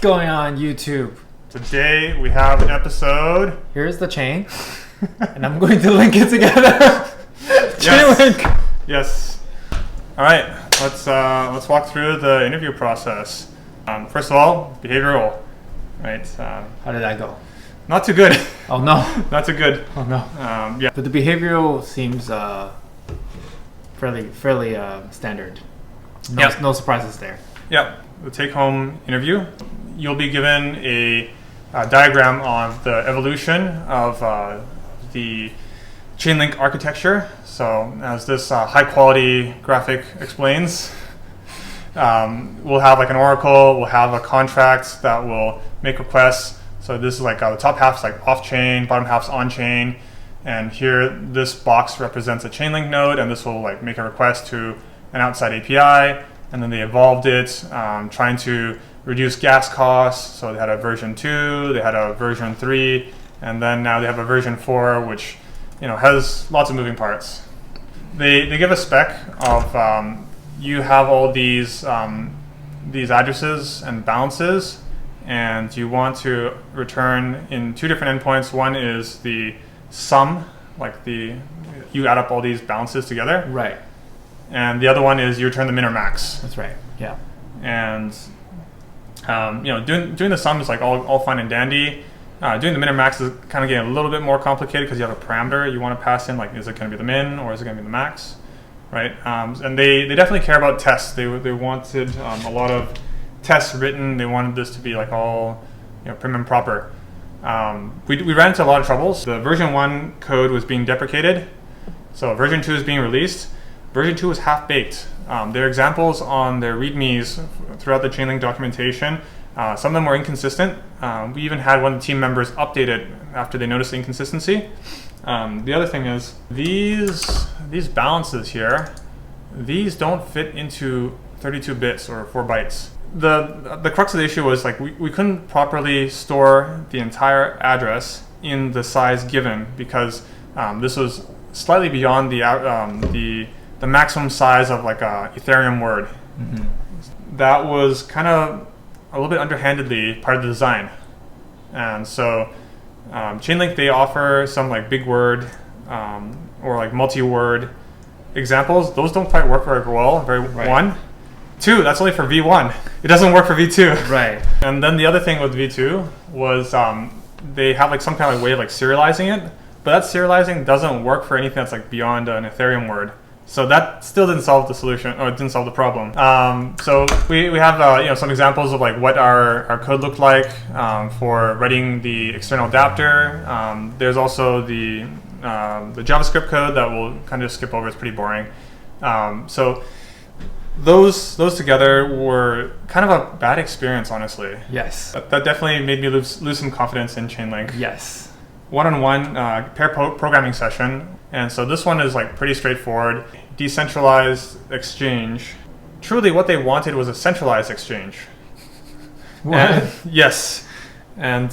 Going on YouTube. Today we have an episode. Here's the chain, and I'm going to link it together. Chainlink. Yes. All right. Let's walk through the interview process. First of all, behavioral. Right. How did that go? Not too good. Oh no. Not too good. Oh no. Yeah. But the behavioral seems fairly standard. No surprises there. Yeah. The take-home interview. You'll be given a diagram of the evolution of the Chainlink architecture. So as this high-quality graphic explains, we'll have like an oracle, we'll have a contract that will make requests. So this is like the top half's like off-chain, bottom half's on-chain. And here, this box represents a Chainlink node, and this will like make a request to an outside API. And then they evolved it, trying to reduce gas costs. So they had a version 2, they had a version 3, and then now they have a version 4, which has lots of moving parts. They give a spec of you have all these addresses and balances, and you want to return in two different endpoints. One is the sum, like you add up all these balances together. Right. And the other one is you return the min or max. That's right. Yeah. And doing the sum is like all fine and dandy. Doing the min or max is kind of getting a little bit more complicated because you have a parameter you want to pass in, like is it going to be the min or is it going to be the max, right? And they definitely care about tests. They wanted a lot of tests written. They wanted this to be like all prim and proper. We ran into a lot of troubles. The version 1 code was being deprecated, so version 2 is being released. Version 2 was half-baked. There are examples on their readmes throughout the Chainlink documentation. Some of them were inconsistent. We even had one of the team members update it after they noticed the inconsistency. The other thing is these balances here, these don't fit into 32 bits or 4 bytes. The crux of the issue was like we couldn't properly store the entire address in the size given because this was slightly beyond the maximum size of like a Ethereum word. Mm-hmm. That was kind of a little bit underhandedly part of the design. And so Chainlink, they offer some like big word or like multi-word examples. Those don't quite work very well. Right. 1. 2, that's only for V1. It doesn't work for V2. Right. And then the other thing with V2 was they have like some kind of way of like serializing it, but that serializing doesn't work for anything that's like beyond an Ethereum word. So that still didn't solve the solution, or it didn't solve the problem. So we have some examples of like what our code looked like for writing the external adapter. There's also the JavaScript code that we'll kind of skip over. It's pretty boring. So those together were kind of a bad experience, honestly. Yes. That definitely made me lose some confidence in Chainlink. Yes. One-on-one pair programming session. And so this one is like pretty straightforward. Decentralized exchange. Truly what they wanted was a centralized exchange. What? Yes. And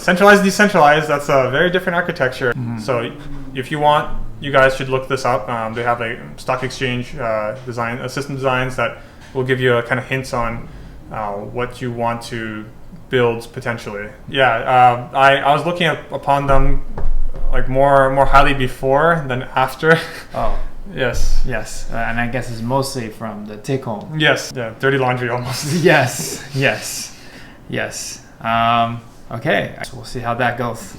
centralized, decentralized, that's a very different architecture. Mm-hmm. So if you want, you guys should look this up. They have a stock exchange system designs that will give you a kind of hints on what you want to build potentially. Yeah, I was looking upon them like more highly before than after. Oh. Yes. Yes. And I guess it's mostly from the take-home. Yes. Yeah. Dirty laundry almost. Yes. Yes. Yes. Okay. So we'll see how that goes.